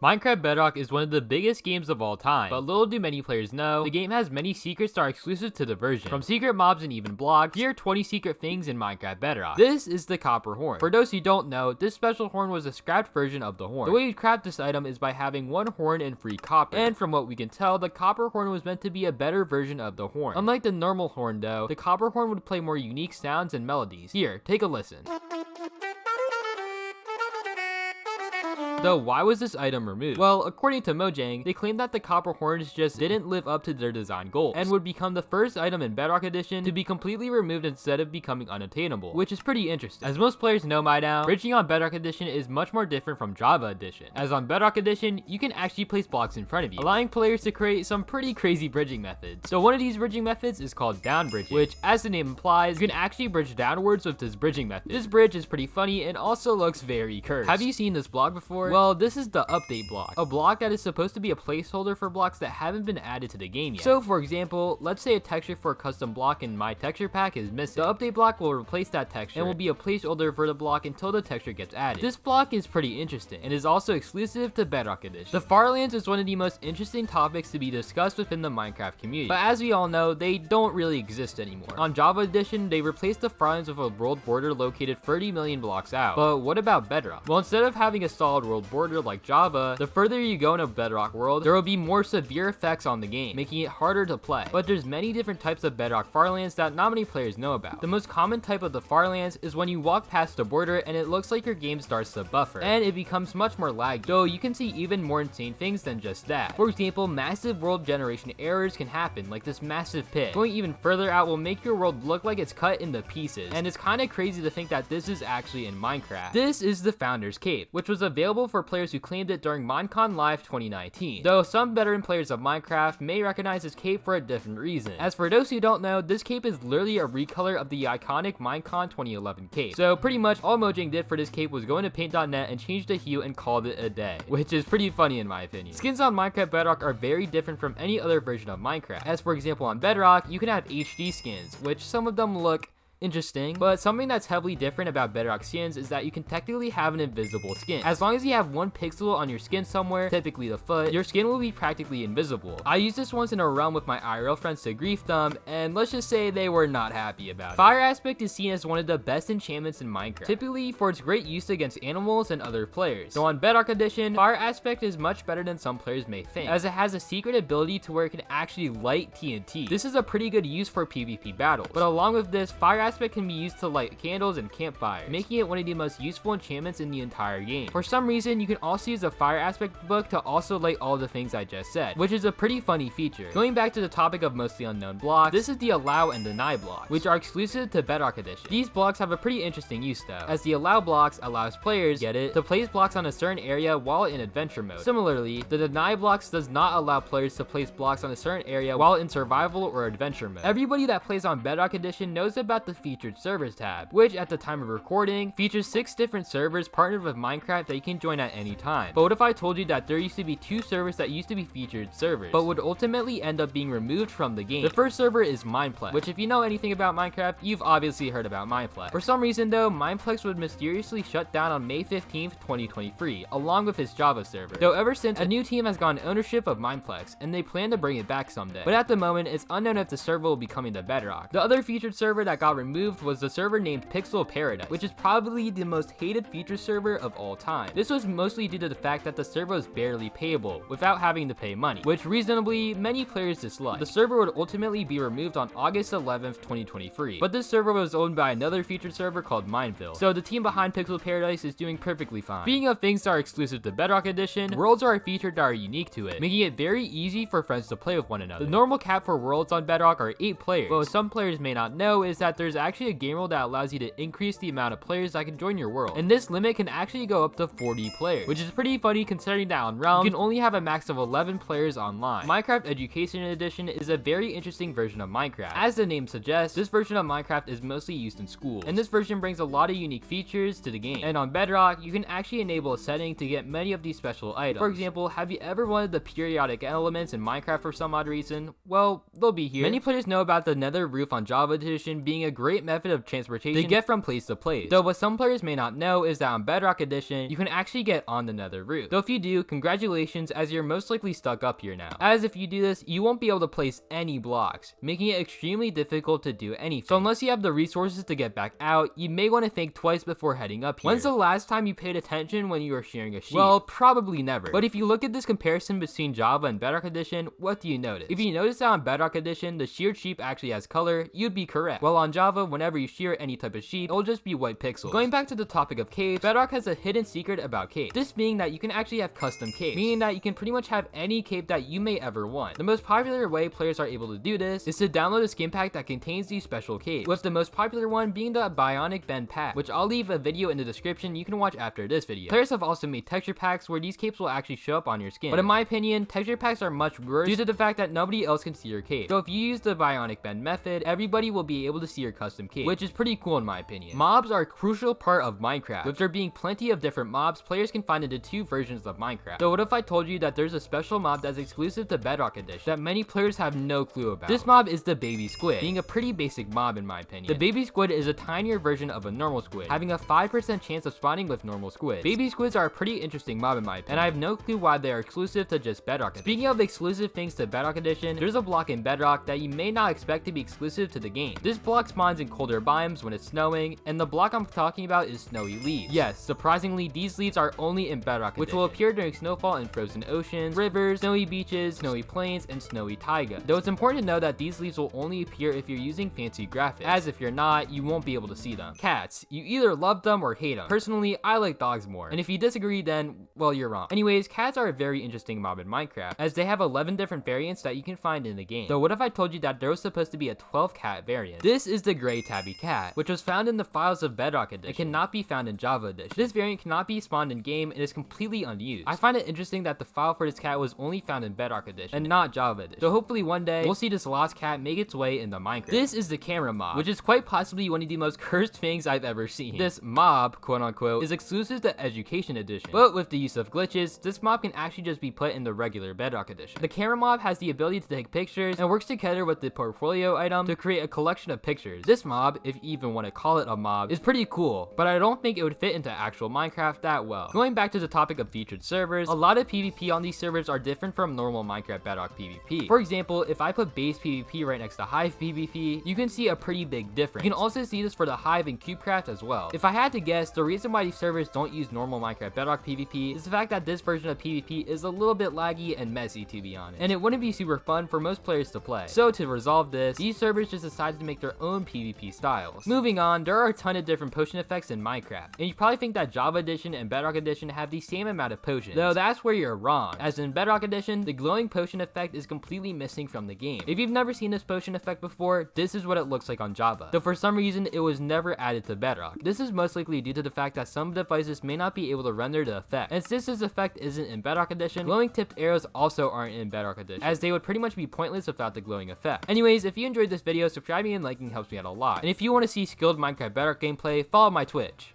Minecraft Bedrock is one of the biggest games of all time, but little do many players know, the game has many secrets that are exclusive to the version. From secret mobs and even blocks, here are 20 secret things in Minecraft Bedrock. This is the copper horn. For those who don't know, this special horn was a scrapped version of the horn. The way you craft this item is by having one horn and free copper, and from what we can tell, the copper horn was meant to be a better version of the horn. Unlike the normal horn though, the copper horn would play more unique sounds and melodies. Here, take a listen. Though, why was this item removed? Well, according to Mojang, they claim that the copper horns just didn't live up to their design goals, and would become the first item in Bedrock Edition to be completely removed instead of becoming unattainable, which is pretty interesting. As most players know by now, bridging on Bedrock Edition is much more different from Java Edition, as on Bedrock Edition, you can actually place blocks in front of you, allowing players to create some pretty crazy bridging methods. So one of these bridging methods is called down bridging, which, as the name implies, you can actually bridge downwards with this bridging method. This bridge is pretty funny and also looks very cursed. Have you seen this block before? Well, this is the update block, a block that is supposed to be a placeholder for blocks that haven't been added to the game yet. So for example, let's say a texture for a custom block in my texture pack is missing. The update block will replace that texture and will be a placeholder for the block until the texture gets added. This block is pretty interesting and is also exclusive to Bedrock Edition. The Farlands is one of the most interesting topics to be discussed within the Minecraft community, but as we all know, they don't really exist anymore. On Java Edition, they replaced the Farlands with a world border located 30 million blocks out. But what about Bedrock? Well, instead of having a solid world border like Java, the further you go in a Bedrock world, there will be more severe effects on the game, making it harder to play. But there's many different types of Bedrock farlands that not many players know about. The most common type of the farlands is when you walk past the border and it looks like your game starts to buffer, and it becomes much more laggy, though you can see even more insane things than just that. For example, massive world generation errors can happen, like this massive pit. Going even further out will make your world look like it's cut into pieces, and it's kinda crazy to think that this is actually in Minecraft. This is the Founder's Cape, which was available for players who claimed it during Minecon Live 2019, though some veteran players of Minecraft may recognize this cape for a different reason. As for those who don't know, this cape is literally a recolor of the iconic Minecon 2011 cape. So pretty much all Mojang did for this cape was go into paint.net and change the hue and called it a day, which is pretty funny in my opinion. Skins on Minecraft Bedrock are very different from any other version of Minecraft. As for example, on Bedrock, you can have HD skins, which some of them look interesting, but something that's heavily different about Bedrock skins is that you can technically have an invisible skin. As long as you have one pixel on your skin somewhere, typically the foot, your skin will be practically invisible. I used this once in a realm with my IRL friends to grief them, and let's just say they were not happy about it. Fire Aspect is seen as one of the best enchantments in Minecraft, typically for its great use against animals and other players. So on Bedrock Edition, Fire Aspect is much better than some players may think, as it has a secret ability to where it can actually light TNT. This is a pretty good use for PvP battles, but along with this, Fire Aspect can be used to light candles and campfires, making it one of the most useful enchantments in the entire game. For some reason, you can also use the Fire Aspect book to also light all the things I just said, which is a pretty funny feature. Going back to the topic of mostly unknown blocks, this is the Allow and Deny blocks, which are exclusive to Bedrock Edition. These blocks have a pretty interesting use though, as the Allow blocks allows players, get it, to place blocks on a certain area while in adventure mode. Similarly, the Deny blocks does not allow players to place blocks on a certain area while in survival or adventure mode. Everybody that plays on Bedrock Edition knows about the featured servers tab, which at the time of recording features 6 different servers partnered with Minecraft that you can join at any time. But what if I told you that there used to be 2 servers that used to be featured servers, but would ultimately end up being removed from the game? The first server is Mineplex, which if you know anything about Minecraft, you've obviously heard about Mineplex. For some reason though, Mineplex would mysteriously shut down on May 15th, 2023, along with its Java server. Though ever since, a new team has gotten ownership of Mineplex, and they plan to bring it back someday. But at the moment, it's unknown if the server will be coming to Bedrock. The other featured server that got removed was the server named Pixel Paradise, which is probably the most hated feature server of all time. This was mostly due to the fact that the server was barely payable, without having to pay money, which reasonably many players dislike. The server would ultimately be removed on August 11th, 2023, but this server was owned by another featured server called Mineville, so the team behind Pixel Paradise is doing perfectly fine. Speaking of things that are exclusive to Bedrock Edition, worlds are a feature that are unique to it, making it very easy for friends to play with one another. The normal cap for worlds on Bedrock are 8 players, but what some players may not know is that there's actually a game rule that allows you to increase the amount of players that can join your world, and this limit can actually go up to 40 players, which is pretty funny considering that on Realm, you can only have a max of 11 players online. Minecraft Education Edition is a very interesting version of Minecraft. As the name suggests, this version of Minecraft is mostly used in schools, and this version brings a lot of unique features to the game. And on Bedrock, you can actually enable a setting to get many of these special items. For example, have you ever wanted the periodic elements in Minecraft for some odd reason? Well, they'll be here. Many players know about the nether roof on Java Edition being a great great method of transportation to get from place to place. Though what some players may not know is that on Bedrock Edition, you can actually get on the nether roof. Though if you do, congratulations, as you're most likely stuck up here now. As if you do this, you won't be able to place any blocks, making it extremely difficult to do anything. So unless you have the resources to get back out, you may want to think twice before heading up here. When's the last time you paid attention when you were shearing a sheep? Well, probably never. But if you look at this comparison between Java and Bedrock Edition, what do you notice? If you notice that on Bedrock Edition, the sheared sheep actually has color, you'd be correct. While on Java, whenever you shear any type of sheep, it'll just be white pixels. Going back to the topic of caves, Bedrock has a hidden secret about caves. This being that you can actually have custom caves, meaning that you can pretty much have any cave that you may ever want. The most popular way players are able to do this is to download a skin pack that contains these special caves, with the most popular one being the Bionic Bend pack, which I'll leave a video in the description you can watch after this video. Players have also made texture packs where these capes will actually show up on your skin, but in my opinion, texture packs are much worse due to the fact that nobody else can see your cape. So if you use the Bionic Bend method, everybody will be able to see your custom cape, which is pretty cool in my opinion. Mobs are a crucial part of Minecraft. With there being plenty of different mobs, players can find into two versions of Minecraft. So what if I told you that there's a special mob that's exclusive to Bedrock Edition that many players have no clue about? This mob is the baby squid, being a pretty basic mob in my opinion. The baby squid is a tinier version of a normal squid, having a 5% chance of spawning with normal squids. Baby squids are a pretty interesting mob in my opinion, and I have no clue why they are exclusive to just Bedrock Edition. Speaking of exclusive things to Bedrock Edition, there's a block in Bedrock that you may not expect to be exclusive to the game. This block spawns in colder biomes when it's snowing, and the block I'm talking about is snowy leaves. Yes, surprisingly, these leaves are only in Bedrock Edition, which will appear during snowfall in frozen oceans, rivers, snowy beaches, snowy plains, and snowy taiga. Though it's important to know that these leaves will only appear if you're using fancy graphics, as if you're not, you won't be able to see them. Cats, you either love them or hate them. Personally, I like dogs more, and if you disagree, then, well, you're wrong. Anyways, cats are a very interesting mob in Minecraft, as they have 11 different variants that you can find in the game. So what if I told you that there was supposed to be a 12 cat variant? This is the gray tabby cat, which was found in the files of Bedrock Edition. It cannot be found in Java Edition. This variant cannot be spawned in game and is completely unused. I find it interesting that the file for this cat was only found in Bedrock Edition and not Java Edition. So hopefully one day we'll see this lost cat make its way into Minecraft. This is the camera mob, which is quite possibly one of the most cursed things I've ever seen. This mob, quote unquote, is exclusive to Education Edition, but with the use of glitches, this mob can actually just be put in the regular Bedrock Edition. The camera mob has the ability to take pictures and works together with the portfolio item to create a collection of pictures. This mob, if you even want to call it a mob, is pretty cool, but I don't think it would fit into actual Minecraft that well. Going back to the topic of featured servers, a lot of PvP on these servers are different from normal Minecraft Bedrock PvP. For example, if I put base PvP right next to Hive PvP, you can see a pretty big difference. You can also see this for the Hive and CubeCraft as well. If I had to guess, the reason why these servers don't use normal Minecraft Bedrock PvP is the fact that this version of PvP is a little bit laggy and messy, to be honest, and it wouldn't be super fun for most players to play. So to resolve this, these servers just decided to make their own PvP styles. Moving on, there are a ton of different potion effects in Minecraft, and you probably think that Java Edition and Bedrock Edition have the same amount of potions, though that's where you're wrong, as in Bedrock Edition, the glowing potion effect is completely missing from the game. If you've never seen this potion effect before, this is what it looks like on Java, though for some reason it was never added to Bedrock. This is most likely due to the fact that some devices may not be able to render the effect, and since this effect isn't in Bedrock Edition, glowing tipped arrows also aren't in Bedrock Edition, as they would pretty much be pointless without the glowing effect. Anyways, if you enjoyed this video, subscribing and liking helps me out a lot, and if you want to see skilled Minecraft Bedrock gameplay, follow my Twitch.